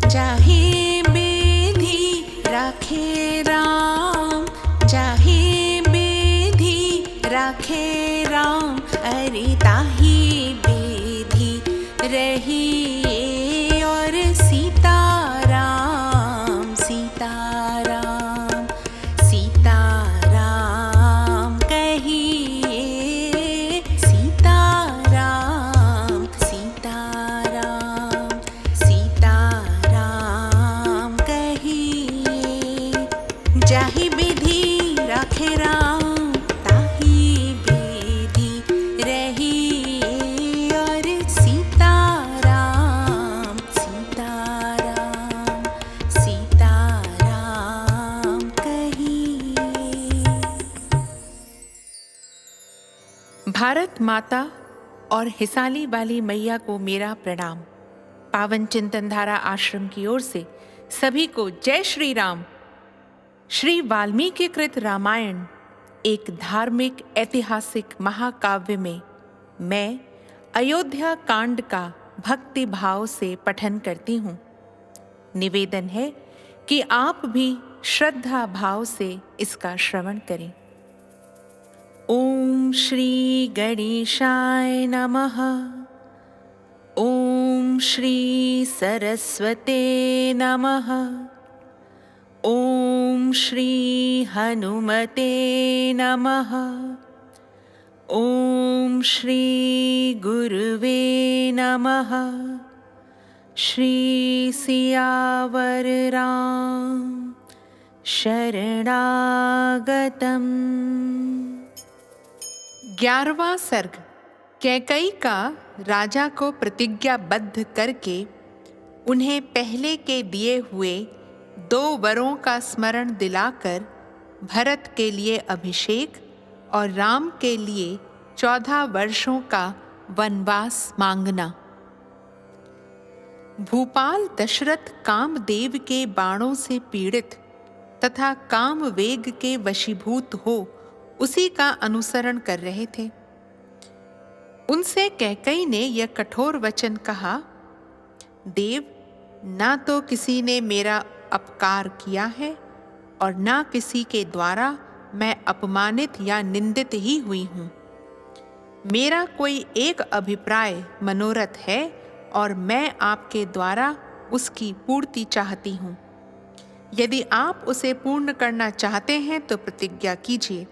जाहि बेधी राखे राम, जाहि बेधी राखे राम, अरे ताहि बेधी रहिए और सीताराम, सीताराम, सीताराम कहिए, सीताराम, सीताराम, सीताराम कहिए। जाहि बेधी राखे राम, ताहि बेधी रहिए और सीताराम, सीताराम, सीताराम कहिए। भारत माता और हिसाली वाली मैया को मेरा प्रणाम। पावन चिंतनधारा आश्रम की ओर से सभी को जय श्री राम। श्री वाल्मीकि कृत रामायण एक धार्मिक ऐतिहासिक महाकाव्य में मैं अयोध्या कांड का भक्ति भाव से पठन करती हूँ। निवेदन है कि आप भी श्रद्धा भाव से इसका श्रवण करें। ओम श्री गणेशाय नमः। ओम श्री सरस्वते नमः। ओम श्री हनुमते नमः। ओम श्री गुरुवे नमः। श्री सियावर राम शरणागतम्। 11वां सर्ग कैकई का राजा को प्रतिज्ञाबद्ध करके उन्हें पहले के दिए हुए 2 वरों का स्मरण दिलाकर भरत के लिए अभिषेक और राम के लिए 14 वर्षों का वनवास मांगना। भूपाल दशरथ कामदेव के बाणों से पीड़ित तथा काम वेग के वशीभूत हो उसी का अनुसरण कर रहे थे। उनसे कैकई ने यह कठोर वचन कहा, देव, ना तो किसी ने मेरा अपकार किया है और ना किसी के द्वारा मैं अपमानित या निंदित ही हुई हूँ। मेरा कोई एक अभिप्राय मनोरथ है और मैं आपके द्वारा उसकी पूर्ति चाहती हूँ। यदि आप उसे पूर्ण करना चाहते हैं तो प्रतिज्ञा कीजिए।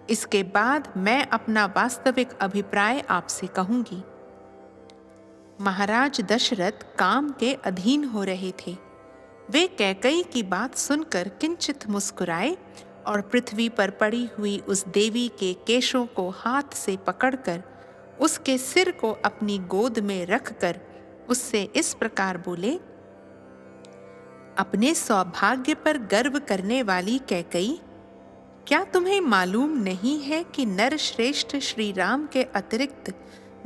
इसके बाद मैं अपना वास्तविक अभिप्राय आपसे कहूंगी। महाराज दशरथ काम के अधीन हो रहे थे। वे कैकई की बात सुनकर किंचित मुस्कुराए और पृथ्वी पर पड़ी हुई उस देवी के केशों को हाथ से पकड़कर उसके सिर को अपनी गोद में रखकर उससे इस प्रकार बोले, अपने सौभाग्य पर गर्व करने वाली कैकई, क्या तुम्हें मालूम नहीं है कि नरश्रेष्ठ श्री राम के अतिरिक्त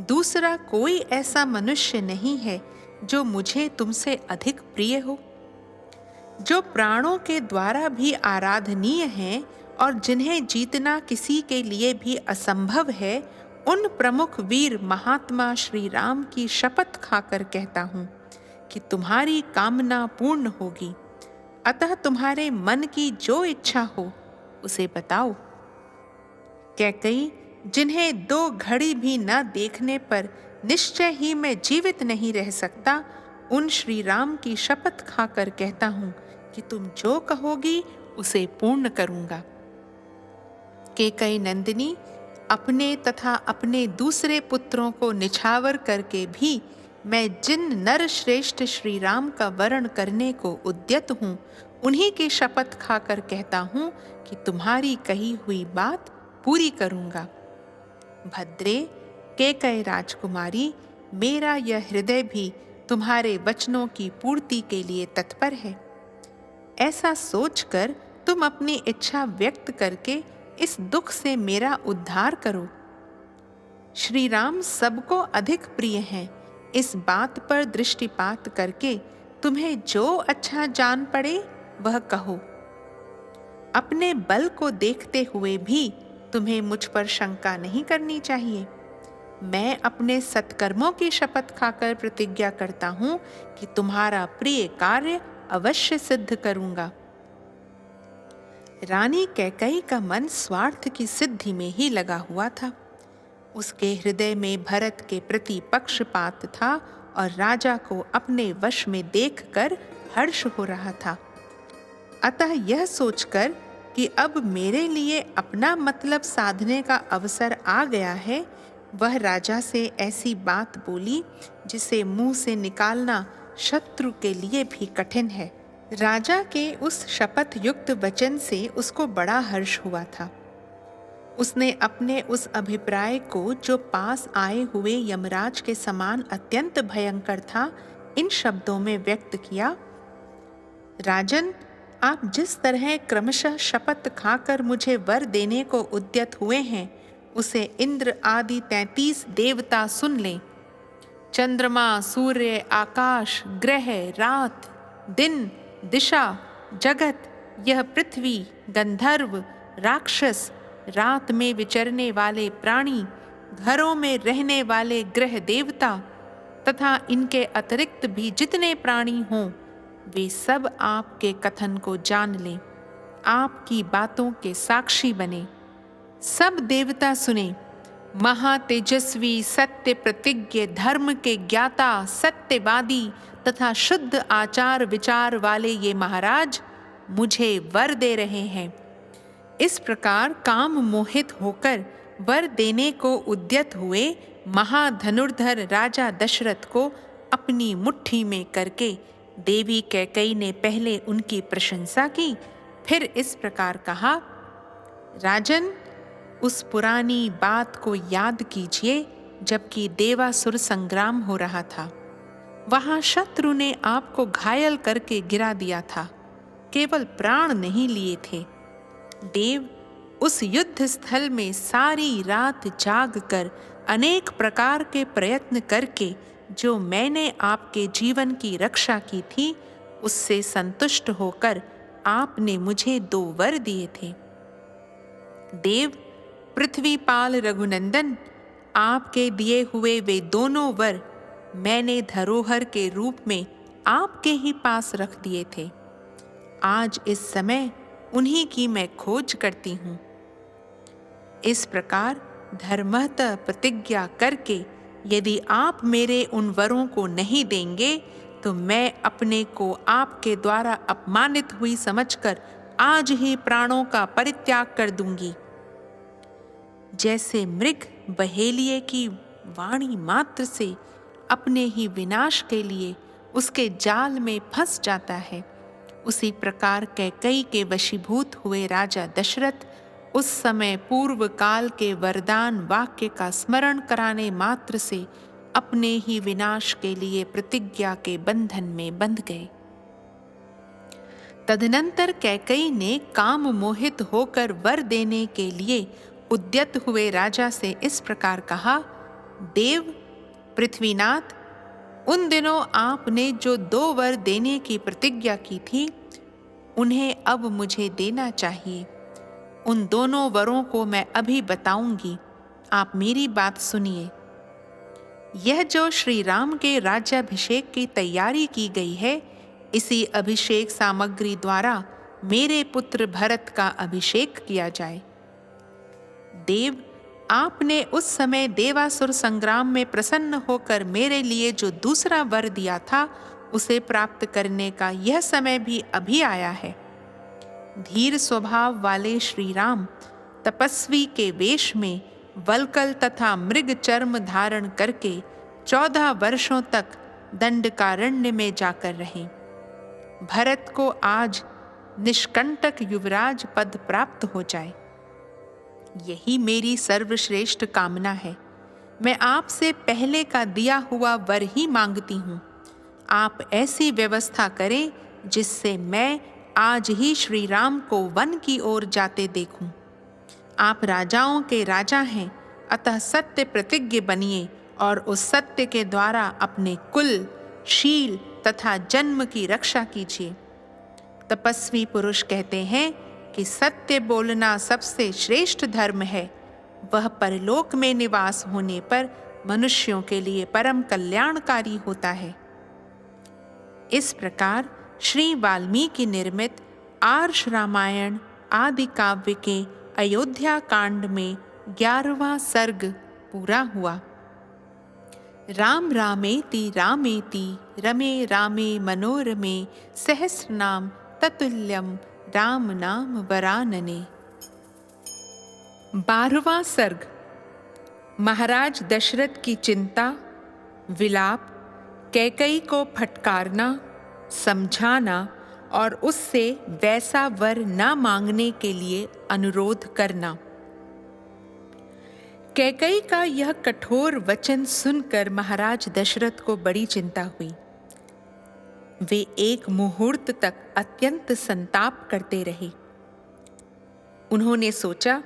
दूसरा कोई ऐसा मनुष्य नहीं है जो मुझे तुमसे अधिक प्रिय हो, जो प्राणों के द्वारा भी आराधनीय हैं और जिन्हें जीतना किसी के लिए भी असंभव है। उन प्रमुख वीर महात्मा श्री राम की शपथ खाकर कहता हूँ कि तुम्हारी कामना पूर्ण होगी। अतः तुम्हारे मन की जो इच्छा हो उसे बताओ। कैकई, जिन्हें 2 घड़ी भी न देखने पर निश्चय ही मैं जीवित नहीं रह सकता, उन श्री राम की शपथ खाकर कहता हूँ कि तुम जो कहोगी उसे पूर्ण करूँगा। कैकई नंदिनी, अपने तथा अपने दूसरे पुत्रों को निछावर करके भी मैं जिन नर श्रेष्ठ श्री राम का वरण करने को उद्यत हूँ, उन्हीं की शपथ खाकर कहता हूँ कि तुम्हारी कही हुई बात पूरी करूँगा। भद्रे, कैकई राजकुमारी, मेरा यह हृदय भी तुम्हारे वचनों की पूर्ति के लिए तत्पर है। ऐसा सोचकर तुम अपनी इच्छा व्यक्त करके इस दुख से मेरा उद्धार करो। श्री राम सबको अधिक प्रिय हैं। इस बात पर दृष्टिपात करके तुम्हें जो अच्छा जान पड़े वह कहो। अपने बल को देखते हुए भी तुम्हें मुझ पर शंका नहीं करनी चाहिए। मैं अपने सत्कर्मों की शपथ खाकर प्रतिज्ञा करता हूँ कि तुम्हारा प्रिय कार्य अवश्य सिद्ध करूंगा। रानी कैकेयी का मन स्वार्थ की सिद्धि में ही लगा हुआ था। उसके हृदय में भरत के प्रति पक्षपात था और राजा को अपने वश में देखकर हर्ष हो रहा था। अतः यह सोचकर कि अब मेरे लिए अपना मतलब साधने का अवसर आ गया है, वह राजा से ऐसी बात बोली जिसे मुंह से निकालना शत्रु के लिए भी कठिन है। राजा के उस शपथ युक्त वचन से उसको बड़ा हर्ष हुआ था। उसने अपने उस अभिप्राय को, जो पास आए हुए यमराज के समान अत्यंत भयंकर था, इन शब्दों में व्यक्त किया। राजन, आप जिस तरह क्रमशः शपथ खाकर मुझे वर देने को उद्यत हुए हैं, उसे इंद्र आदि 33 देवता सुन लें। चंद्रमा, सूर्य, आकाश, ग्रह, रात, दिन, दिशा, जगत, यह पृथ्वी, गंधर्व, राक्षस, रात में विचरने वाले प्राणी, घरों में रहने वाले ग्रह देवता तथा इनके अतिरिक्त भी जितने प्राणी हों, वे सब आपके कथन को जान लें, आपकी बातों के साक्षी बने। सब देवता सुने। महातेजस्वी, सत्य प्रतिज्ञ, धर्म के ज्ञाता, सत्यवादी तथा शुद्ध आचार विचार वाले ये महाराज मुझे वर दे रहे हैं। इस प्रकार काम मोहित होकर वर देने को उद्यत हुए महाधनुर्धर राजा दशरथ को अपनी मुट्ठी में करके देवी कैकेयी ने पहले उनकी प्रशंसा की, फिर इस प्रकार कहा, राजन, उस पुरानी बात को याद कीजिए जबकि देवासुर संग्राम हो रहा था। वहां शत्रु ने आपको घायल करके गिरा दिया था, केवल प्राण नहीं लिए थे। देव, उस युद्ध स्थल में सारी रात जाग कर अनेक प्रकार के प्रयत्न करके जो मैंने आपके जीवन की रक्षा की थी, उससे संतुष्ट होकर आपने मुझे 2 वर दिए थे। देव, पृथ्वीपाल रघुनंदन, आपके दिए हुए वे दोनों वर मैंने धरोहर के रूप में आपके ही पास रख दिए थे। आज इस समय उन्हीं की मैं खोज करती हूँ। इस प्रकार धर्मतः प्रतिज्ञा करके यदि आप मेरे उन वरों को नहीं देंगे तो मैं अपने को आपके द्वारा अपमानित हुई समझकर आज ही प्राणों का परित्याग कर दूंगी। जैसे मृग बहेलिये की वाणी मात्र से अपने ही विनाश के लिए उसके जाल में फंस जाता है, उसी प्रकार कैकेयी के वशीभूत हुए राजा दशरथ उस समय पूर्व काल के वरदान वाक्य का स्मरण कराने मात्र से अपने ही विनाश के लिए प्रतिज्ञा के बंधन में बंध गए। तदनंतर कैकेयी ने काम मोहित होकर वर देने के लिए उद्यत हुए राजा से इस प्रकार कहा, देव, पृथ्वीनाथ, उन दिनों आपने जो 2 वर देने की प्रतिज्ञा की थी, उन्हें अब मुझे देना चाहिए। उन दोनों वरों को मैं अभी बताऊंगी, आप मेरी बात सुनिए। यह जो श्री राम के राज्याभिषेक की तैयारी की गई है, इसी अभिषेक सामग्री द्वारा मेरे पुत्र भरत का अभिषेक किया जाए। देव, आपने उस समय देवासुर संग्राम में प्रसन्न होकर मेरे लिए जो दूसरा वर दिया था, उसे प्राप्त करने का यह समय भी अभी आया है। धीर स्वभाव वाले श्री राम तपस्वी के वेश में वल्कल तथा मृग चर्म धारण करके 14 वर्षों तक दंडकारण्य में जाकर रहे। भरत को आज निष्कंटक युवराज पद प्राप्त हो जाए, यही मेरी सर्वश्रेष्ठ कामना है। मैं आपसे पहले का दिया हुआ वर ही मांगती हूँ। आप ऐसी व्यवस्था करें जिससे मैं आज ही श्री राम को वन की ओर जाते देखूं। आप राजाओं के राजा हैं, अतः सत्य प्रतिज्ञ बनिए और उस सत्य के द्वारा अपने कुल, शील तथा जन्म की रक्षा कीजिए। तपस्वी पुरुष कहते हैं कि सत्य बोलना सबसे श्रेष्ठ धर्म है। वह परलोक में निवास होने पर मनुष्यों के लिए परम कल्याणकारी होता है। इस प्रकार श्री वाल्मीकि निर्मित आर्ष रामायण आदि काव्य के अयोध्या कांड में 11वां सर्ग पूरा हुआ। राम रामेति रामेति रमे रामे मनोरमे सहस्रनाम ततुल्यम राम नाम वरानने। 12वां सर्ग महाराज दशरथ की चिंता, विलाप, कैकई को फटकारना, समझाना और उससे वैसा वर न मांगने के लिए अनुरोध करना। कैकई का यह कठोर वचन सुनकर महाराज दशरथ को बड़ी चिंता हुई। वे एक मुहूर्त तक अत्यंत संताप करते रहे। उन्होंने सोचा,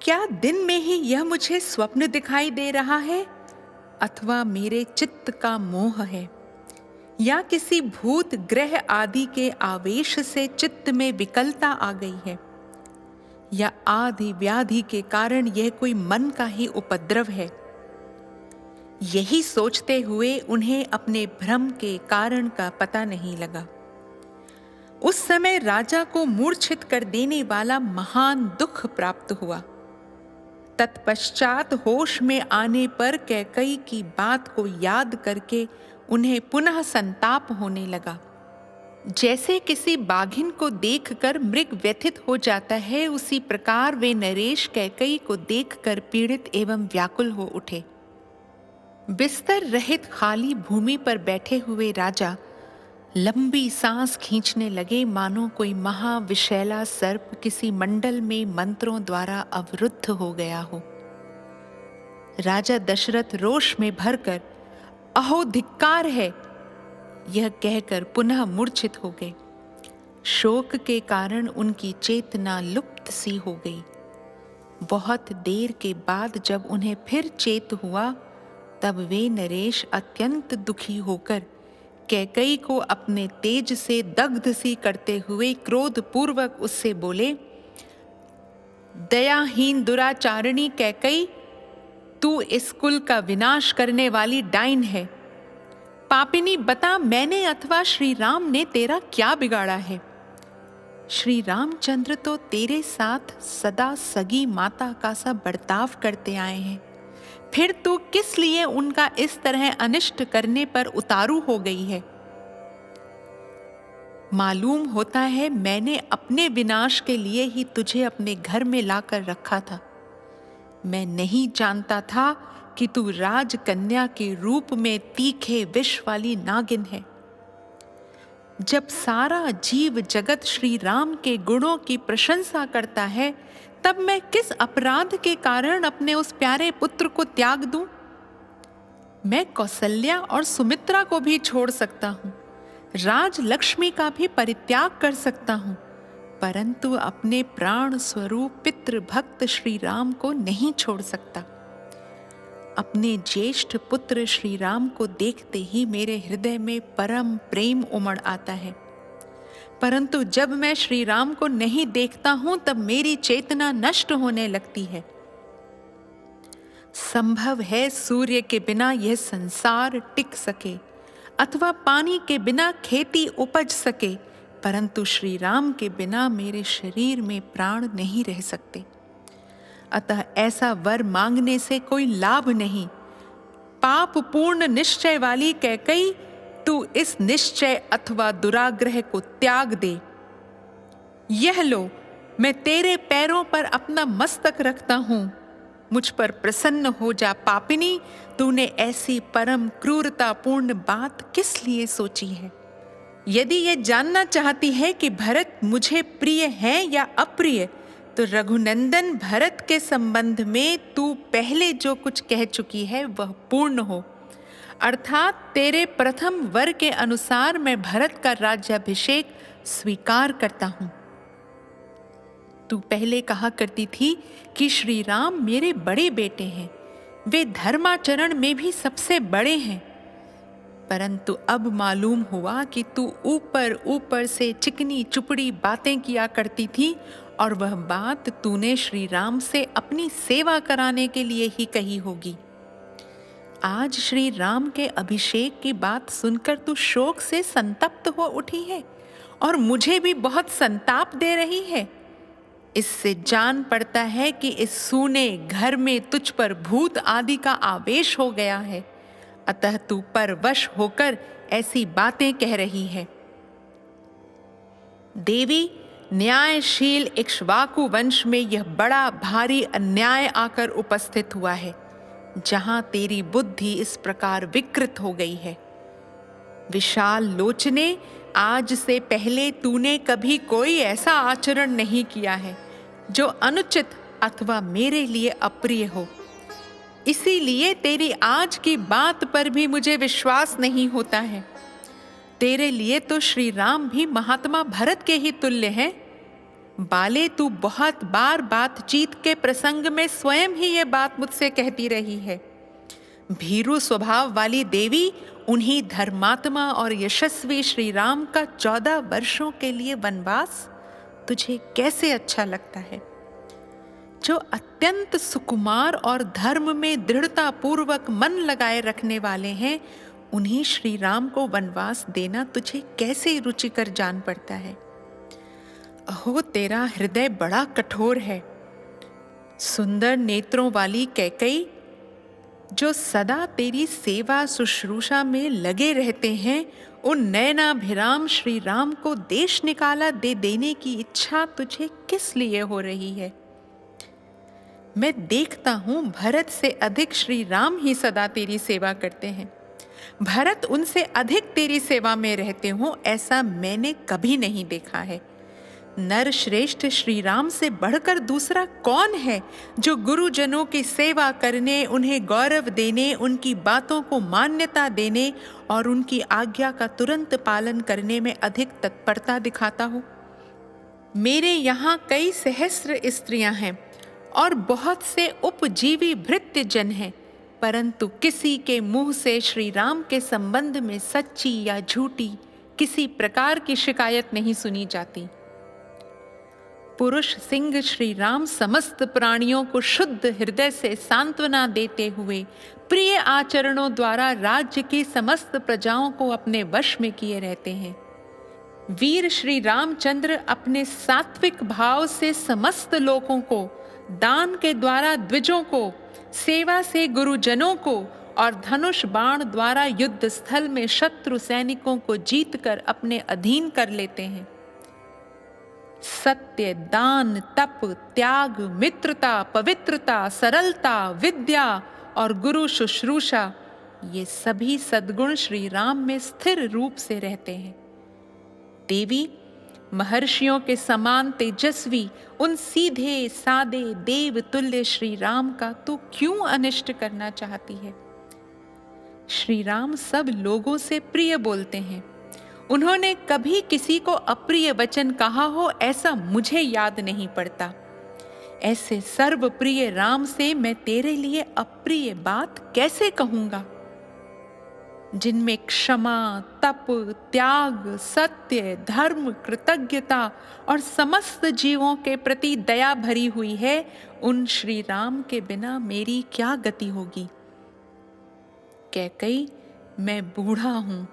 क्या दिन में ही यह मुझे स्वप्न दिखाई दे रहा है अथवा मेरे चित्त का मोह है, या किसी भूत ग्रह आदि के आवेश से चित्त में विकलता आ गई है, या आदि व्याधि के कारण यह कोई मन का ही उपद्रव है। यही सोचते हुए उन्हें अपने भ्रम के कारण का पता नहीं लगा। उस समय राजा को मूर्छित कर देने वाला महान दुख प्राप्त हुआ। तत्पश्चात होश में आने पर कैकई की बात को याद करके उन्हें पुनः संताप होने लगा। जैसे किसी बाघिन को देखकर मृग व्यथित हो जाता है, उसी प्रकार वे नरेश कैकई को देखकर पीड़ित एवं व्याकुल हो उठे। बिस्तर रहित खाली भूमि पर बैठे हुए राजा लंबी सांस खींचने लगे, मानो कोई महाविशैला सर्प किसी मंडल में मंत्रों द्वारा अवरुद्ध हो गया हो। राजा दशरथ रोष में भरकर अहो धिक्कार है, यह कहकर पुनः मूर्छित हो गए। शोक के कारण उनकी चेतना लुप्त सी हो गई। बहुत देर के बाद जब उन्हें फिर चेत हुआ, तब वे नरेश अत्यंत दुखी होकर कैकई को अपने तेज से दग्ध सी करते हुए क्रोध पूर्वक उससे बोले, दयाहीन दुराचारिणी कैकई, तू इस कुल का विनाश करने वाली डाइन है। पापिनी, बता मैंने अथवा श्री राम ने तेरा क्या बिगाड़ा है? श्री रामचंद्र तो तेरे साथ सदा सगी माता का सा बर्ताव करते आए हैं, फिर तू किस लिए उनका इस तरह अनिष्ट करने पर उतारू हो गई है? मालूम होता है मैंने अपने विनाश के लिए ही तुझे अपने घर में लाकर रखा था। मैं नहीं जानता था कि तू राजकन्या के रूप में तीखे विष वाली नागिन है। जब सारा जीव जगत श्री राम के गुणों की प्रशंसा करता है, तब मैं किस अपराध के कारण अपने उस प्यारे पुत्र को त्याग दूं? मैं कौसल्या और सुमित्रा को भी छोड़ सकता हूं, राज लक्ष्मी का भी परित्याग कर सकता हूं, परंतु अपने प्राण स्वरूप पितृ भक्त श्री राम को नहीं छोड़ सकता। अपने ज्येष्ठ पुत्र श्री राम को देखते ही मेरे हृदय में परम प्रेम उमड़ आता है, परंतु जब मैं श्री राम को नहीं देखता हूं तब मेरी चेतना नष्ट होने लगती है। संभव है सूर्य के बिना यह संसार टिक सके अथवा पानी के बिना खेती उपज सके, परंतु श्री राम के बिना मेरे शरीर में प्राण नहीं रह सकते। अतः ऐसा वर मांगने से कोई लाभ नहीं। पाप पूर्ण निश्चय वाली कैकई, तू इस निश्चय अथवा दुराग्रह को त्याग दे। यह लो, मैं तेरे पैरों पर अपना मस्तक रखता हूं, मुझ पर प्रसन्न हो जा। पापिनी, तूने ऐसी परम क्रूरतापूर्ण बात किस लिए सोची है? यदि यह जानना चाहती है कि भरत मुझे प्रिय है या अप्रिय, तो रघुनंदन भरत के संबंध में तू पहले जो कुछ कह चुकी है वह पूर्ण हो, अर्थात तेरे प्रथम वर के अनुसार मैं भरत का राज्याभिषेक स्वीकार करता हूं। तू पहले कहा करती थी कि श्री राम मेरे बड़े बेटे हैं, वे धर्माचरण में भी सबसे बड़े हैं, परंतु अब मालूम हुआ कि तू ऊपर ऊपर से चिकनी चुपड़ी बातें किया करती थी, और वह बात तूने श्री राम से अपनी सेवा कराने के लिए ही कही होगी। आज श्री राम के अभिषेक की बात सुनकर तू शोक से संतप्त हो उठी है और मुझे भी बहुत संताप दे रही है। इससे जान पड़ता है कि इस सूने घर में तुझ पर भूत आदि का आवेश हो गया है, अतः तू परवश होकर ऐसी बातें कह रही है। देवी, न्यायशील इक्ष्वाकु वंश में यह बड़ा भारी अन्याय आकर उपस्थित हुआ है, जहां तेरी बुद्धि इस प्रकार विकृत हो गई है। विशाल लोचने, आज से पहले तूने कभी कोई ऐसा आचरण नहीं किया है जो अनुचित अथवा मेरे लिए अप्रिय हो। इसीलिए तेरी आज की बात पर भी मुझे विश्वास नहीं होता है। तेरे लिए तो श्री राम भी महात्मा भरत के ही तुल्य हैं। बाले, तू बहुत बार बातचीत के प्रसंग में स्वयं ही ये बात मुझसे कहती रही है। भीरू स्वभाव वाली देवी, उन्हीं धर्मात्मा और यशस्वी श्री राम का 14 वर्षों के लिए वनवास तुझे कैसे अच्छा लगता है? जो अत्यंत सुकुमार और धर्म में दृढ़ता पूर्वक मन लगाए रखने वाले हैं, उन्हीं श्री राम को वनवास देना तुझे कैसे रुचिकर जान पड़ता है। अहो, तेरा हृदय बड़ा कठोर है। सुंदर नेत्रों वाली कैकई, जो सदा तेरी सेवा शुश्रूषा में लगे रहते हैं, उन नयनाभिराम श्री राम को देश निकाला दे देने की इच्छा तुझे किस लिए हो रही है? मैं देखता हूं भरत से अधिक श्री राम ही सदा तेरी सेवा करते हैं। भरत उनसे अधिक तेरी सेवा में रहते हो, ऐसा मैंने कभी नहीं देखा है। नर श्रेष्ठ श्री राम से बढ़कर दूसरा कौन है जो गुरुजनों की सेवा करने, उन्हें गौरव देने, उनकी बातों को मान्यता देने और उनकी आज्ञा का तुरंत पालन करने में अधिक तत्परता दिखाता हो? मेरे यहाँ कई सहस्र स्त्रियां हैं और बहुत से उपजीवी भृत्य जन हैं, परंतु किसी के मुंह से श्री राम के संबंध में सच्ची या झूठी किसी प्रकार की शिकायत नहीं सुनी जाती। पुरुष सिंह श्री राम समस्त प्राणियों को शुद्ध हृदय से सांत्वना देते हुए प्रिय आचरणों द्वारा राज्य की समस्त प्रजाओं को अपने वश में किए रहते हैं। वीर श्री रामचंद्र अपने सात्विक भाव से समस्त लोगों को, दान के द्वारा द्विजों को, सेवा से गुरुजनों को और धनुष बाण द्वारा युद्ध स्थल में शत्रु सैनिकों को जीतकर अपने अधीन कर लेते हैं। सत्य, दान, तप, त्याग, मित्रता, पवित्रता, सरलता, विद्या और गुरु शुश्रूषा, ये सभी सद्गुण श्री राम में स्थिर रूप से रहते हैं। देवी, महर्षियों के समान तेजस्वी उन सीधे सादे देव तुल्य श्री राम का तू क्यों अनिष्ट करना चाहती है? श्री राम सब लोगों से प्रिय बोलते हैं। उन्होंने कभी किसी को अप्रिय वचन कहा हो ऐसा मुझे याद नहीं पड़ता। ऐसे सर्वप्रिय राम से मैं तेरे लिए अप्रिय बात कैसे कहूंगा? जिनमें क्षमा, तप, त्याग, सत्य, धर्म, कृतज्ञता और समस्त जीवों के प्रति दया भरी हुई है, उन श्री राम के बिना मेरी क्या गति होगी? कैकई, मैं बूढ़ा हूं,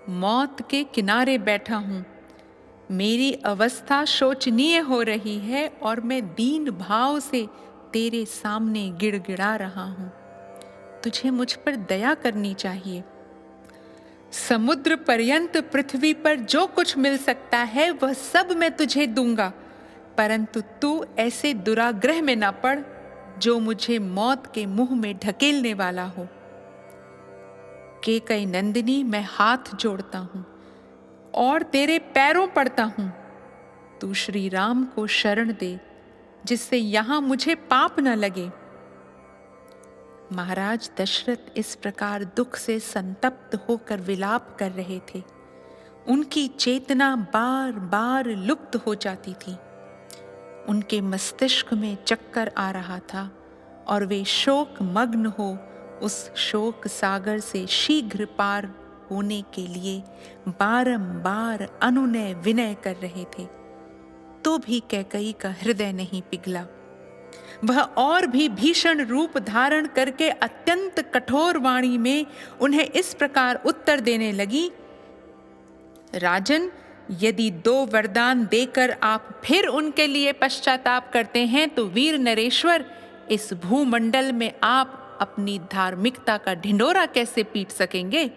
मौत के किनारे बैठा हूं। मेरी अवस्था शोचनीय हो रही है और मैं दीन भाव से तेरे सामने गिड़गिड़ा रहा हूं। तुझे मुझ पर दया करनी चाहिए। समुद्र पर्यंत पृथ्वी पर जो कुछ मिल सकता है वह सब मैं तुझे दूंगा, परंतु तू ऐसे दुराग्रह में न पड़ जो मुझे मौत के मुंह में ढकेलने वाला हो। कैकई नंदिनी, मैं हाथ जोड़ता हूं और तेरे पैरों पड़ता हूं। तू श्री राम को शरण दे, जिससे यहां मुझे पाप न लगे। महाराज दशरथ इस प्रकार दुख से संतप्त होकर विलाप कर रहे थे। उनकी चेतना बार बार लुप्त हो जाती थी। उनके मस्तिष्क में चक्कर आ रहा था और वे शोक मग्न हो उस शोक सागर से शीघ्र पार होने के लिए बारंबार अनुनय विनय कर रहे थे। तो भी कैकई का हृदय नहीं पिघला। वह और भी भीषण रूप धारण करके अत्यंत कठोर वाणी में उन्हें इस प्रकार उत्तर देने लगी, राजन, यदि 2 वरदान देकर आप फिर उनके लिए पश्चाताप करते हैं तो वीर नरेश्वर, इस भूमंडल में आप अपनी धार्मिकता का ढिंढोरा कैसे पीट सकेंगे?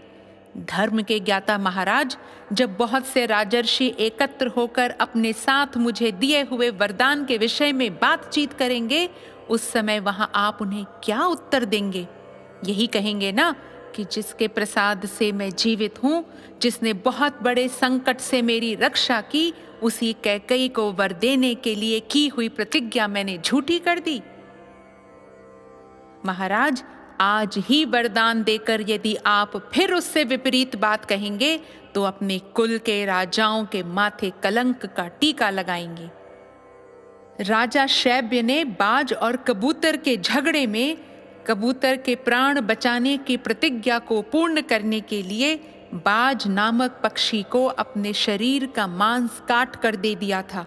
धर्म के ज्ञाता महाराज, जब बहुत से राजर्षि एकत्र होकर अपने साथ मुझे दिए हुए वरदान के विषय में बातचीत करेंगे, उस समय वहां आप उन्हें क्या उत्तर देंगे? यही कहेंगे ना कि जिसके प्रसाद से मैं जीवित हूं, जिसने बहुत बड़े संकट से मेरी रक्षा की, उसी कैकेयी को वर देने के लिए की हुई प्रतिज्ञा मैंने झूठी कर दी। महाराज, आज ही वरदान देकर यदि आप फिर उससे विपरीत बात कहेंगे तो अपने कुल के राजाओं के माथे कलंक का टीका लगाएंगे। राजा शैब्य ने बाज और कबूतर के झगड़े में कबूतर के प्राण बचाने की प्रतिज्ञा को पूर्ण करने के लिए बाज नामक पक्षी को अपने शरीर का मांस काट कर दे दिया था।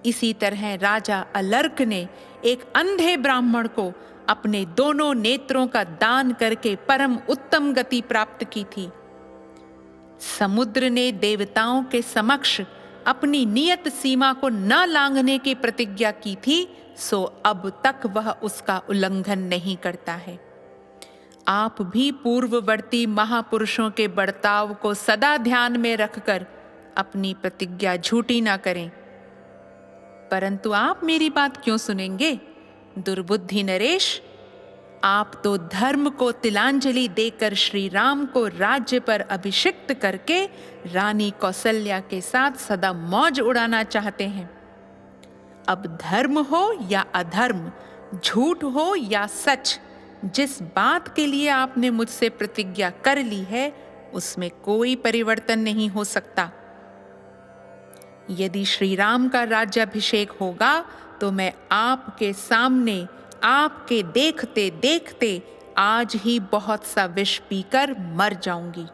इसी तरह राजा अलर्क ने एक अंधे ब्राह्मण को अपने दोनों नेत्रों का दान करके परम उत्तम गति प्राप्त की थी। समुद्र ने देवताओं के समक्ष अपनी नियत सीमा को न लांघने की प्रतिज्ञा की थी, सो अब तक वह उसका उल्लंघन नहीं करता है। आप भी पूर्ववर्ती महापुरुषों के बर्ताव को सदा ध्यान में रखकर अपनी प्रतिज्ञा झूठी ना करें। परंतु आप मेरी बात क्यों सुनेंगे? दुर्बुद्धि नरेश, आप तो धर्म को तिलांजलि देकर श्री राम को राज्य पर अभिषिक्त करके रानी कौसल्या के साथ सदा मौज उड़ाना चाहते हैं। अब धर्म हो या अधर्म, झूठ हो या सच, जिस बात के लिए आपने मुझसे प्रतिज्ञा कर ली है उसमें कोई परिवर्तन नहीं हो सकता। यदि श्री राम का राज्याभिषेक होगा तो मैं आपके सामने, आपके देखते देखते आज ही बहुत सा विष पीकर मर जाऊंगी।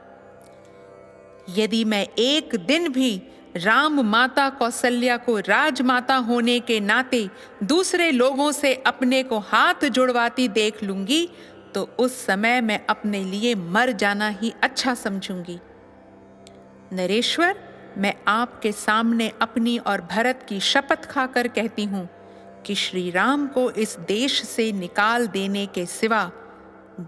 यदि मैं एक दिन भी राम माता कौसल्या को राजमाता होने के नाते दूसरे लोगों से अपने को हाथ जुड़वाती देख लूंगी तो उस समय मैं अपने लिए मर जाना ही अच्छा समझूंगी। नरेश्वर, मैं आपके सामने अपनी और भरत की शपथ खाकर कहती हूं कि श्री राम को इस देश से निकाल देने के सिवा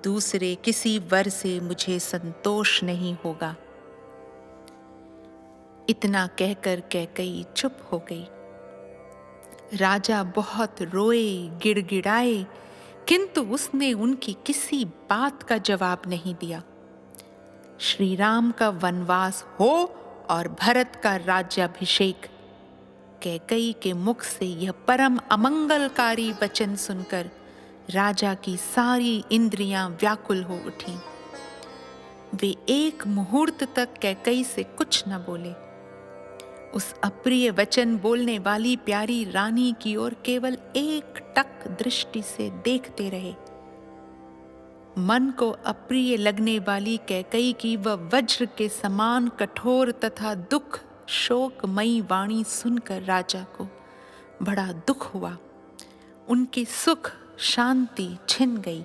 दूसरे किसी वर से मुझे संतोष नहीं होगा। इतना कहकर कैकेयी चुप हो गई। राजा बहुत रोए, गिड़गिड़ाए, किंतु उसने उनकी किसी बात का जवाब नहीं दिया। श्री राम का वनवास हो और भरत का राज्याभिषेक, कैकेयी के मुख से यह परम अमंगलकारी वचन सुनकर राजा की सारी इंद्रियां व्याकुल हो उठी। वे एक मुहूर्त तक कैकेयी से कुछ न बोले। उस अप्रिय वचन बोलने वाली प्यारी रानी की ओर केवल एक टक दृष्टि से देखते रहे। मन को अप्रिय लगने वाली कैकेयी की वह वज्र के समान कठोर तथा दुख शोकमयी वाणी सुनकर राजा को बड़ा दुख हुआ। उनकी सुख शांति छिन गई।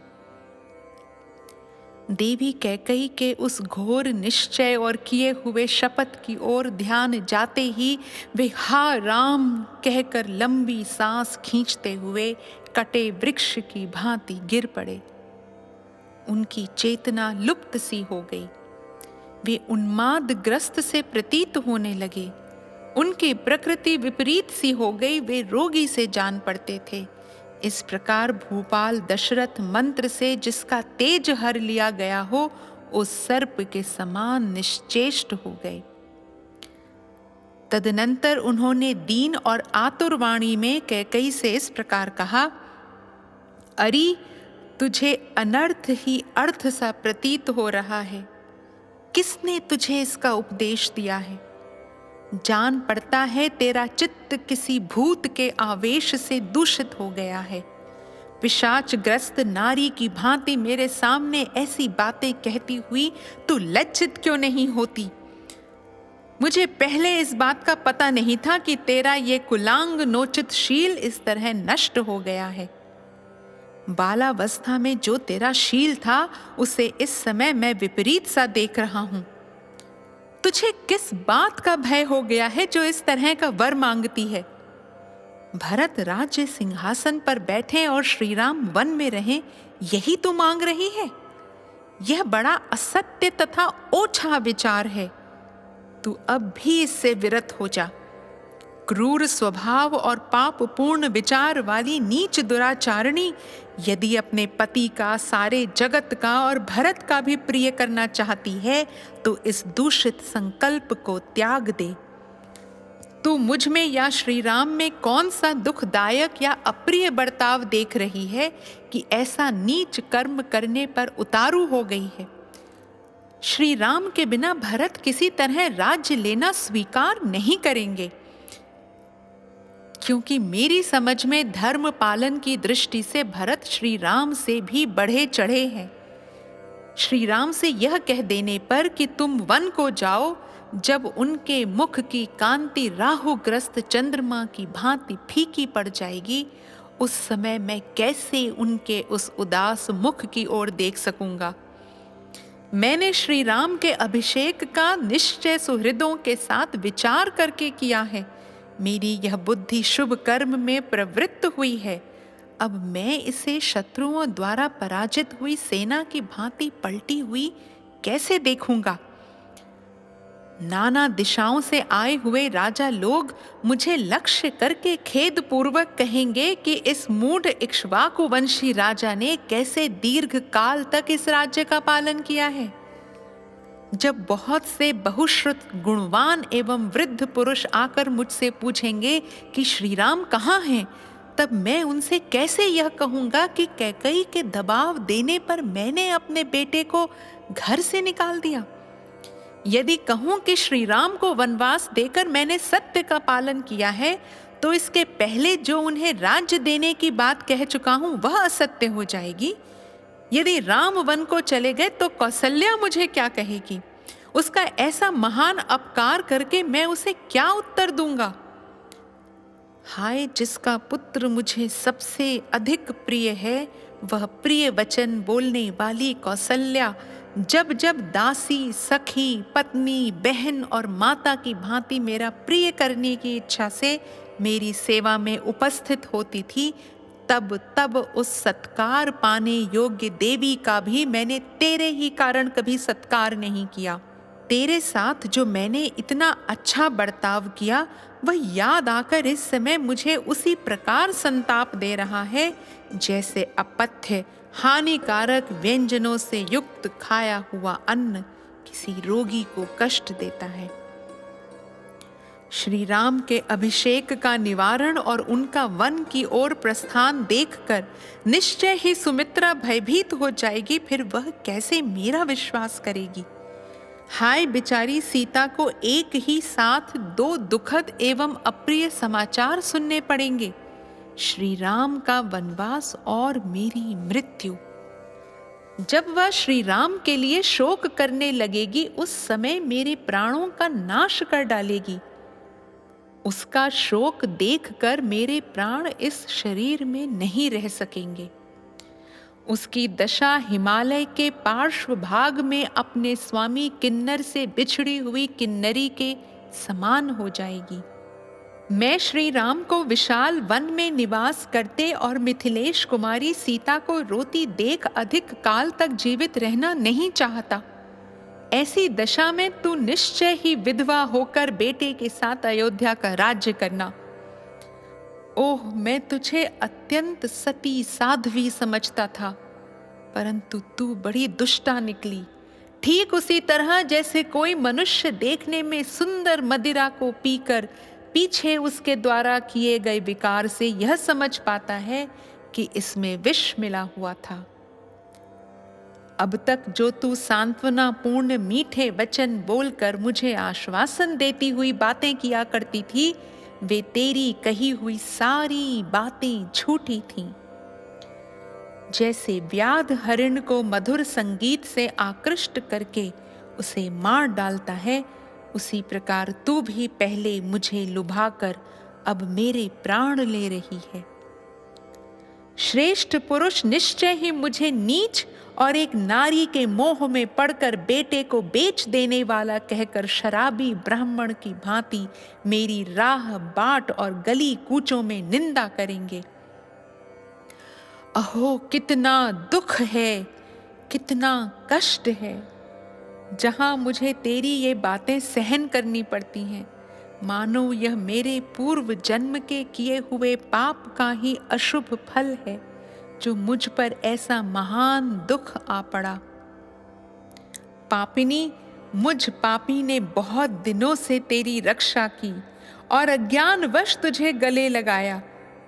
देवी कैकेयी के उस घोर निश्चय और किए हुए शपथ की ओर ध्यान जाते ही वे हा राम कहकर लंबी सांस खींचते हुए कटे वृक्ष की भांति गिर पड़े। उनकी चेतना लुप्त सी हो गई। वे उन्मादग्रस्त से प्रतीत होने लगे। उनकी प्रकृति विपरीत सी हो गई। वे रोगी से जान पड़ते थे। इस प्रकार भूपाल दशरथ मंत्र से जिसका तेज हर लिया गया हो, उस सर्प के समान निश्चेष्ट हो गए। तदनंतर उन्होंने दीन और आतुर वाणी में कैकेयी से इस प्रकार कहा, अरी, तुझे अनर्थ ही अर्थ सा प्रतीत हो रहा है। किसने तुझे इसका उपदेश दिया है? जान पड़ता है तेरा चित्त किसी भूत के आवेश से दूषित हो गया है। पिशाचग्रस्त नारी की भांति मेरे सामने ऐसी बातें कहती हुई तू लज्जित क्यों नहीं होती? मुझे पहले इस बात का पता नहीं था कि तेरा ये कुलांग नोचित शील इस तरह नष्ट हो गया है। बालावस्था में जो तेरा शील था उसे इस समय मैं विपरीत सा देख रहा हूं। तुझे किस बात का भय हो गया है जो इस तरह का वर मांगती है? भरत राज्य सिंहासन पर बैठे और श्री राम वन में रहें, यही तू मांग रही है? यह बड़ा असत्य तथा ओछा विचार है। तू अब भी इससे विरत हो जा। क्रूर स्वभाव और पापपूर्ण विचार वाली नीच दुराचारणी यदि अपने पति का, सारे जगत का और भरत का भी प्रिय करना चाहती है तो इस दूषित संकल्प को त्याग दे। तू मुझ में या श्री राम में कौन सा दुखदायक या अप्रिय बर्ताव देख रही है कि ऐसा नीच कर्म करने पर उतारू हो गई है? श्री राम के बिना भरत किसी तरह राज्य लेना स्वीकार नहीं करेंगे, क्योंकि मेरी समझ में धर्म पालन की दृष्टि से भरत श्री राम से भी बढ़े चढ़े हैं। श्री राम से यह कह देने पर कि तुम वन को जाओ, जब उनके मुख की कांति राहुग्रस्त चंद्रमा की भांति फीकी पड़ जाएगी, उस समय मैं कैसे उनके उस उदास मुख की ओर देख सकूंगा? मैंने श्री राम के अभिषेक का निश्चय सुहृदों के साथ विचार करके किया है। मेरी यह बुद्धि शुभ कर्म में प्रवृत्त हुई है। अब मैं इसे शत्रुओं द्वारा पराजित हुई सेना की भांति पलटी हुई कैसे देखूंगा? नाना दिशाओं से आए हुए राजा लोग मुझे लक्ष्य करके खेद पूर्वक कहेंगे कि इस मूढ़ इक्ष्वाकु वंशी राजा ने कैसे दीर्घ काल तक इस राज्य का पालन किया है। जब बहुत से बहुश्रुत गुणवान एवं वृद्ध पुरुष आकर मुझसे पूछेंगे कि श्री राम कहाँ हैं, तब मैं उनसे कैसे यह कहूंगा कि कैकेयी के दबाव देने पर मैंने अपने बेटे को घर से निकाल दिया? यदि कहूं कि श्री राम को वनवास देकर मैंने सत्य का पालन किया है, तो इसके पहले जो उन्हें राज्य देने की बात कह चुका हूं वह असत्य हो जाएगी। यदि राम वन को चले गए तो कौसल्या मुझे क्या कहेगी? उसका ऐसा महान अपकार करके मैं उसे क्या उत्तर दूंगा? हाय, जिसका पुत्र मुझे सबसे अधिक प्रिय है, वह प्रिय वचन बोलने वाली कौसल्या जब जब दासी, सखी, पत्नी, बहन और माता की भांति मेरा प्रिय करने की इच्छा से मेरी सेवा में उपस्थित होती थी, तब तब उस सत्कार पाने योग्य देवी का भी मैंने तेरे ही कारण कभी सत्कार नहीं किया। तेरे साथ जो मैंने इतना अच्छा बर्ताव किया वह याद आकर इस समय मुझे उसी प्रकार संताप दे रहा है जैसे अपथ्य हानिकारक व्यंजनों से युक्त खाया हुआ अन्न किसी रोगी को कष्ट देता है। श्री राम के अभिषेक का निवारण और उनका वन की ओर प्रस्थान देखकर निश्चय ही सुमित्रा भयभीत हो जाएगी, फिर वह कैसे मेरा विश्वास करेगी? हाय, बेचारी सीता को एक ही साथ दो दुखद एवं अप्रिय समाचार सुनने पड़ेंगे, श्री राम का वनवास और मेरी मृत्यु। जब वह श्री राम के लिए शोक करने लगेगी, उस समय मेरे प्राणों का नाश कर डालेगी। उसका शोक देखकर मेरे प्राण इस शरीर में नहीं रह सकेंगे। उसकी दशा हिमालय के पार्श्व भाग में अपने स्वामी किन्नर से बिछड़ी हुई किन्नरी के समान हो जाएगी। मैं श्री राम को विशाल वन में निवास करते और मिथिलेश कुमारी सीता को रोती देख अधिक काल तक जीवित रहना नहीं चाहता। ऐसी दशा में तू निश्चय ही विधवा होकर बेटे के साथ अयोध्या का राज्य करना। ओह, मैं तुझे अत्यंत सती साध्वी समझता था, परंतु तू बड़ी दुष्टा निकली। ठीक उसी तरह जैसे कोई मनुष्य देखने में सुंदर मदिरा को पीकर पीछे उसके द्वारा किए गए विकार से यह समझ पाता है कि इसमें विष मिला हुआ था। अब तक जो तू सांत्वनापूर्ण मीठे वचन बोलकर मुझे आश्वासन देती हुई बातें किया करती थी, वे तेरी कही हुई सारी बातें झूठी थीं। जैसे व्याध हरिण को मधुर संगीत से आकृष्ट करके उसे मार डालता है, उसी प्रकार तू भी पहले मुझे लुभाकर अब मेरे प्राण ले रही है। श्रेष्ठ पुरुष निश्चय ही मुझे नीच और एक नारी के मोह में पड़कर बेटे को बेच देने वाला कहकर शराबी ब्राह्मण की भांति मेरी राह बाट और गली कूचों में निंदा करेंगे। अहो कितना दुख है, कितना कष्ट है, जहां मुझे तेरी ये बातें सहन करनी पड़ती हैं, मानो यह मेरे पूर्व जन्म के किए हुए पाप का ही अशुभ फल है जो मुझ पर ऐसा महान दुख आ पड़ा। पापिनी, मुझ पापी ने बहुत दिनों से तेरी रक्षा की और अज्ञानवश तुझे गले लगाया,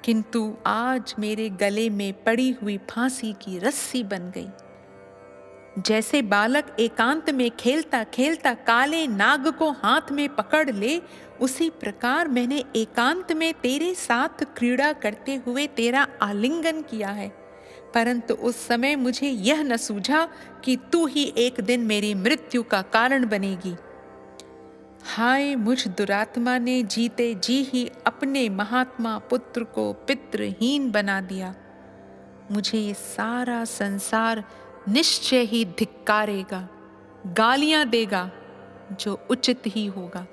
किंतु आज मेरे गले में पड़ी हुई फांसी की रस्सी बन गई। जैसे बालक एकांत में खेलता खेलता काले नाग को हाथ में पकड़ ले, उसी प्रकार मैंने एकांत में तेरे साथ क्रीड़ा करते हुए तेरा आलिंगन किया है, परंतु उस समय मुझे यह न सूझा कि तू ही एक दिन मेरी मृत्यु का कारण बनेगी। हाय, मुझ दुरात्मा ने जीते जी ही अपने महात्मा पुत्र को पितृहीन बना दिया। मुझे ये सारा संसार निश्चय ही धिक्कारेगा, गालियां देगा, जो उचित ही होगा।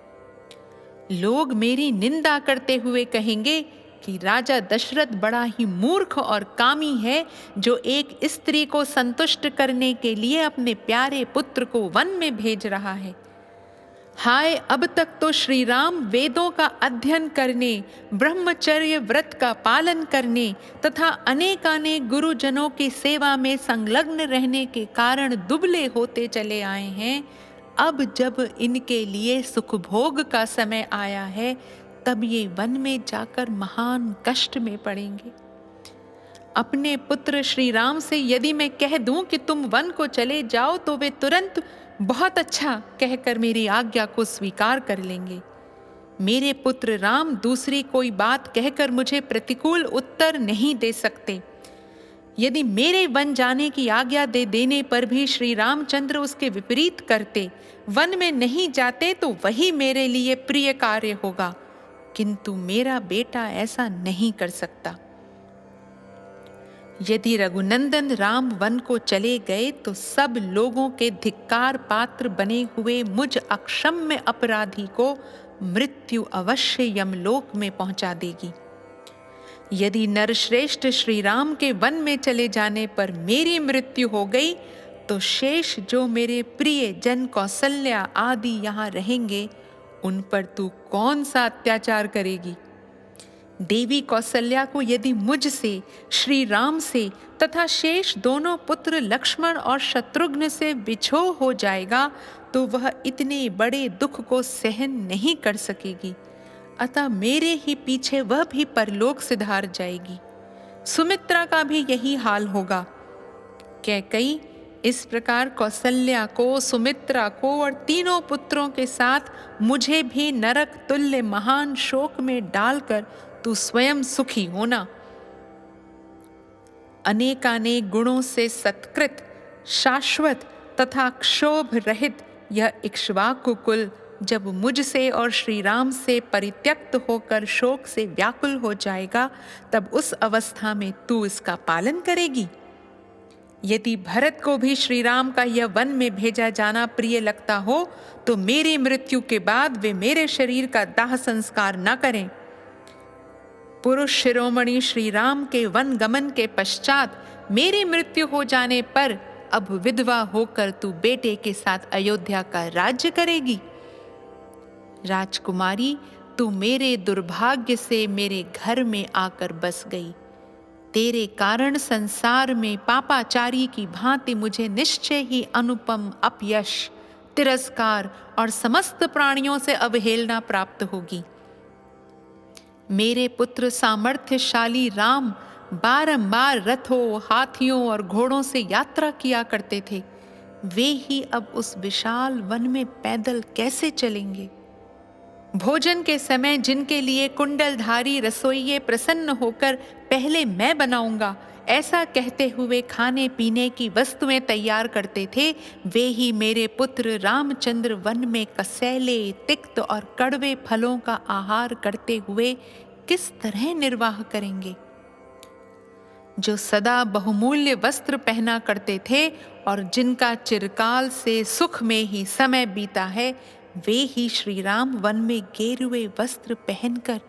लोग मेरी निंदा करते हुए कहेंगे कि राजा दशरथ बड़ा ही मूर्ख और कामी है, जो एक स्त्री को संतुष्ट करने के लिए अपने प्यारे पुत्र को वन में भेज रहा है। हाय, अब तक तो श्री राम वेदों का अध्ययन करने, ब्रह्मचर्य व्रत का पालन करने तथा अनेकानेक गुरुजनों की सेवा में संलग्न रहने के कारण दुबले होते चले आए हैं। अब जब इनके लिए सुखभोग का समय आया है, तब ये वन में जाकर महान कष्ट में पड़ेंगे। अपने पुत्र श्री राम से यदि मैं कह दूं कि तुम वन को चले जाओ, तो वे तुरंत बहुत अच्छा कहकर मेरी आज्ञा को स्वीकार कर लेंगे। मेरे पुत्र राम दूसरी कोई बात कहकर मुझे प्रतिकूल उत्तर नहीं दे सकते। यदि मेरे वन जाने की आज्ञा दे देने पर भी श्री रामचंद्र उसके विपरीत करते, वन में नहीं जाते, तो वही मेरे लिए प्रिय कार्य होगा, किंतु मेरा बेटा ऐसा नहीं कर सकता। यदि रघुनंदन राम वन को चले गए, तो सब लोगों के धिक्कार पात्र बने हुए मुझ अक्षम्य अपराधी को मृत्यु अवश्य यमलोक में पहुंचा देगी। यदि नरश्रेष्ठ श्री राम के वन में चले जाने पर मेरी मृत्यु हो गई, तो शेष जो मेरे प्रिय जन कौशल्या आदि यहाँ रहेंगे, उन पर तू कौन सा अत्याचार करेगी। देवी कौशल्या को यदि मुझसे, श्री राम से तथा शेष दोनों पुत्र लक्ष्मण और शत्रुघ्न से बिछोह हो जाएगा, तो वह इतने बड़े दुख को सहन नहीं कर सकेगी, अतः मेरे ही पीछे वह भी परलोक सिधार जाएगी। सुमित्रा का भी यही हाल होगा। कैकेयी इस प्रकार कौशल्या को, सुमित्रा को और तीनों पुत्रों के साथ मुझे भी नरक तुल्य महान शोक में डालकर तू स्वयं सुखी होना। अनेकानेक गुणों से सत्कृत, शाश्वत तथा क्षोभ रहित यह इक्ष्वाकु कुल जब मुझसे और श्री राम से परित्यक्त होकर शोक से व्याकुल हो जाएगा, तब उस अवस्था में तू इसका पालन करेगी। यदि भरत को भी श्री राम का यह वन में भेजा जाना प्रिय लगता हो, तो मेरी मृत्यु के बाद वे मेरे शरीर का दाह संस्कार न करें। पुरुष शिरोमणि श्री राम के वन गमन के पश्चात मेरी मृत्यु हो जाने पर अब विधवा होकर तू बेटे के साथ अयोध्या का राज्य करेगी। राजकुमारी, तू मेरे दुर्भाग्य से मेरे घर में आकर बस गई। तेरे कारण संसार में पापाचारी की भांति मुझे निश्चय ही अनुपम अपयश, तिरस्कार और समस्त प्राणियों से अवहेलना प्राप्त होगी। मेरे पुत्र सामर्थ्यशाली राम बारंबार रथों, हाथियों और घोड़ों से यात्रा किया करते थे। वे ही अब उस विशाल वन में पैदल कैसे चलेंगे? भोजन के समय जिनके लिए कुंडलधारी रसोइये प्रसन्न होकर पहले मैं बनाऊंगा ऐसा कहते हुए खाने पीने की वस्तुएं तैयार करते थे, वे ही मेरे पुत्र रामचंद्र वन में कसैले, तिक्त और कड़वे फलों का आहार करते हुए किस तरह निर्वाह करेंगे? जो सदा बहुमूल्य वस्त्र पहना करते थे और जिनका चिरकाल से सुख में ही समय बीता है, वे ही श्री राम वन में गेरुए वस्त्र पहनकर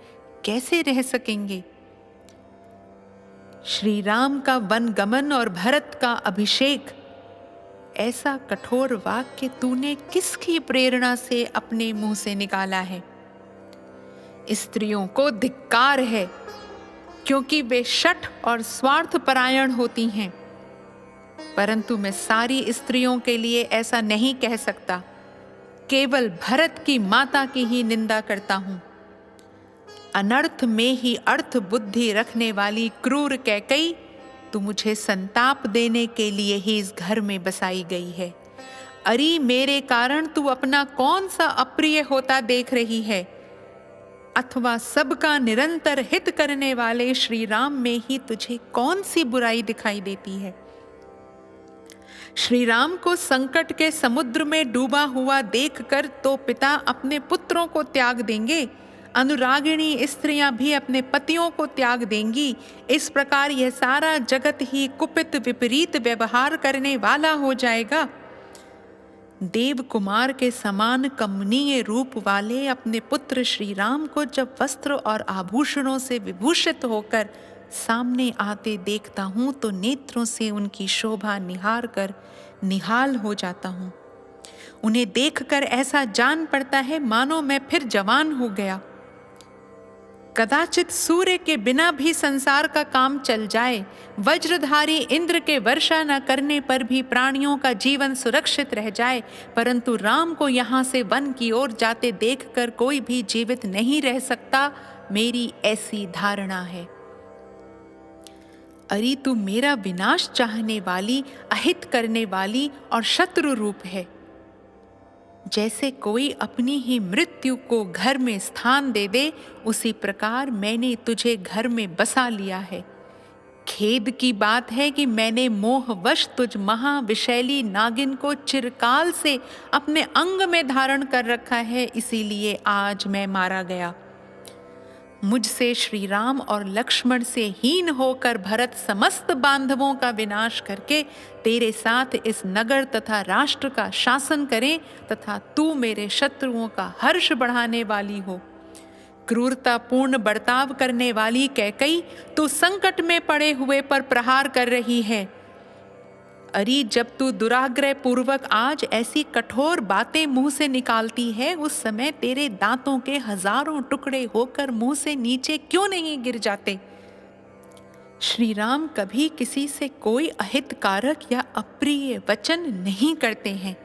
कैसे रह सकेंगे? श्री राम का वन गमन और भरत का अभिषेक, ऐसा कठोर वाक्य तूने किसकी प्रेरणा से अपने मुंह से निकाला है? स्त्रियों को धिक्कार है, क्योंकि वे शठ और स्वार्थ परायण होती हैं। परंतु मैं सारी स्त्रियों के लिए ऐसा नहीं कह सकता, केवल भरत की माता की ही निंदा करता हूं। अनर्थ में ही अर्थ बुद्धि रखने वाली क्रूर कैकई, तू मुझे संताप देने के लिए ही इस घर में बसाई गई है। अरे मेरे कारण तू अपना कौन सा अप्रिय होता देख रही है? अथवा सबका निरंतर हित करने वाले श्री राम में ही तुझे कौन सी बुराई दिखाई देती है? श्री राम को संकट के समुद्र में डूबा हुआ देखकर तो पिता अपने पुत्रों को त्याग देंगे, अनुरागिणी स्त्रियां भी अपने पतियों को त्याग देंगी। इस प्रकार यह सारा जगत ही कुपित विपरीत व्यवहार करने वाला हो जाएगा। देव कुमार के समान कमनीय रूप वाले अपने पुत्र श्री राम को जब वस्त्र और आभूषणों से विभूषित होकर सामने आते देखता हूं तो नेत्रों से उनकी शोभा निहार कर निहाल हो जाता हूं। उन्हें देखकर ऐसा जान पड़ता है मानो मैं फिर जवान हो गया। कदाचित सूर्य के बिना भी संसार का काम चल जाए, वज्रधारी इंद्र के वर्षा न करने पर भी प्राणियों का जीवन सुरक्षित रह जाए, परंतु राम को यहाँ से वन की ओर जाते देखकर कोई भी जीवित नहीं रह सकता, मेरी ऐसी धारणा है। अरे तू मेरा विनाश चाहने वाली, अहित करने वाली और शत्रु रूप है। जैसे कोई अपनी ही मृत्यु को घर में स्थान दे दे, उसी प्रकार मैंने तुझे घर में बसा लिया है। खेद की बात है कि मैंने मोहवश तुझ महाविशैली नागिन को चिरकाल से अपने अंग में धारण कर रखा है, इसीलिए आज मैं मारा गया। मुझसे श्री राम और लक्ष्मण से हीन होकर भरत समस्त बांधवों का विनाश करके तेरे साथ इस नगर तथा राष्ट्र का शासन करें, तथा तू मेरे शत्रुओं का हर्ष बढ़ाने वाली हो। क्रूरतापूर्ण बर्ताव करने वाली कैकई, तू संकट में पड़े हुए पर प्रहार कर रही है। अरे जब तू दुराग्रह पूर्वक आज ऐसी कठोर बातें मुंह से निकालती है, उस समय तेरे दांतों के हजारों टुकड़े होकर मुंह से नीचे क्यों नहीं गिर जाते? श्री राम कभी किसी से कोई अहितकारक या अप्रिय वचन नहीं करते हैं।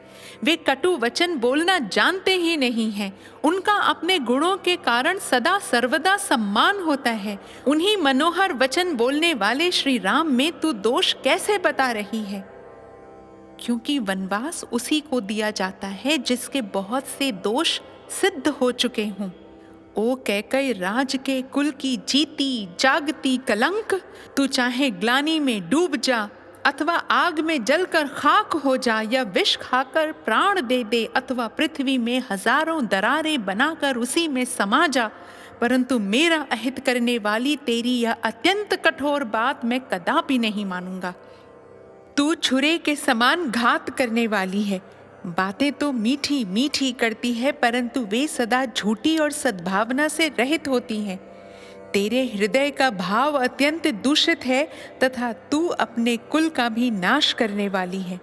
वे कटु वचन बोलना जानते ही नहीं हैं। उनका अपने गुणों के कारण सदा सर्वदा सम्मान होता है। उन्हीं मनोहर वचन बोलने वाले श्री राम में तू दोष कैसे बता रही है? क्योंकि वनवास उसी को दिया जाता है जिसके बहुत से दोष सिद्ध हो चुके हों। ओ कैकई राज के कुल की जीती जागती कलंक, तू चाहे ग्लानि में डूब जा अथवा आग में जलकर खाक हो जा, या विष खाकर प्राण दे दे, अथवा पृथ्वी में हजारों दरारें बनाकर उसी में समा जा, परंतु मेरा अहित करने वाली तेरी यह अत्यंत कठोर बात मैं कदापि नहीं मानूंगा। तू छुरे के समान घात करने वाली है। बातें तो मीठी मीठी करती है, परंतु वे सदा झूठी और सद्भावना से रहित होती हैं। तेरे हृदय का भाव अत्यंत दूषित है तथा तू अपने कुल का भी नाश करने वाली है।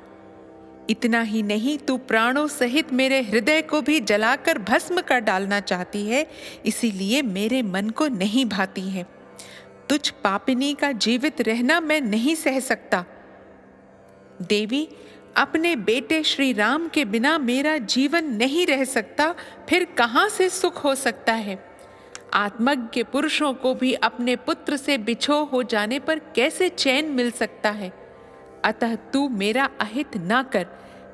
इतना ही नहीं, तू प्राणों सहित मेरे हृदय को भी जलाकर भस्म कर डालना चाहती है, इसीलिए मेरे मन को नहीं भाती है। तुझ पापिनी का जीवित रहना मैं नहीं सह सकता। देवी, अपने बेटे श्री राम के बिना मेरा जीवन नहीं रह सकता, फिर कहाँ से सुख हो सकता है? आत्मज्ञ पुरुषों को भी अपने पुत्र से बिछो हो जाने पर कैसे चैन मिल सकता है? अतः तू मेरा अहित ना कर।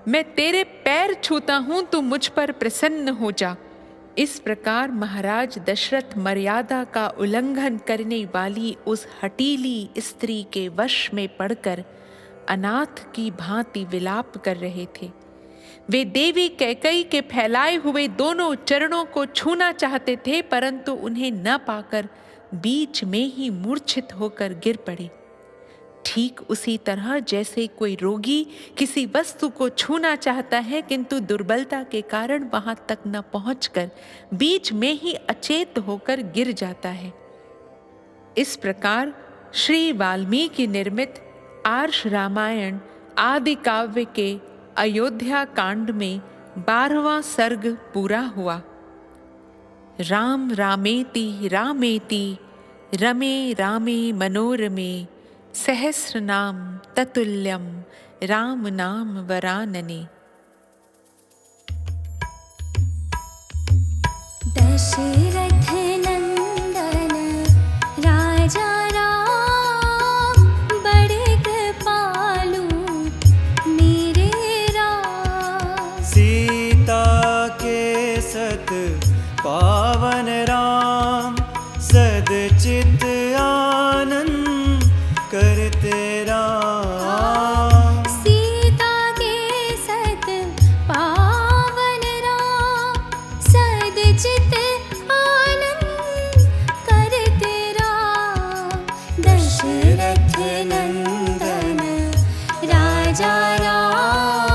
मैं तेरे पैर छूता हूं, तू मुझ पर प्रसन्न हो जा। इस प्रकार महाराज दशरथ मर्यादा का उल्लंघन करने वाली उस हठीली स्त्री के वश में पड़कर अनाथ की भांति विलाप कर रहे थे। वे देवी कैकई के फैलाए हुए दोनों चरणों को छूना चाहते थे, परंतु उन्हें न पाकर बीच में ही मूर्छित होकर गिर पड़े। ठीक उसी तरह जैसे कोई रोगी किसी वस्तु को छूना चाहता है किंतु दुर्बलता के कारण वहां तक न पहुंचकर बीच में ही अचेत होकर गिर जाता है, इस प्रकार श्री वाल्मीकि निर्मित आर्ष रामायण आदि काव्य के अयोध्या कांड में 12वां सर्ग पूरा हुआ। राम रामेति रामेति रमे रामे मनोरमे सहस्र नाम ततुल्यम राम नाम वरानने। दशरथ नंदन राजा राम बड़े कृपालु मेरे राम। सीता के सत पावन राम सदचित आनंद करते राम। सीता के सत पावन राम सदचित आनंद करते राम। दशरथ नंदन राजा राम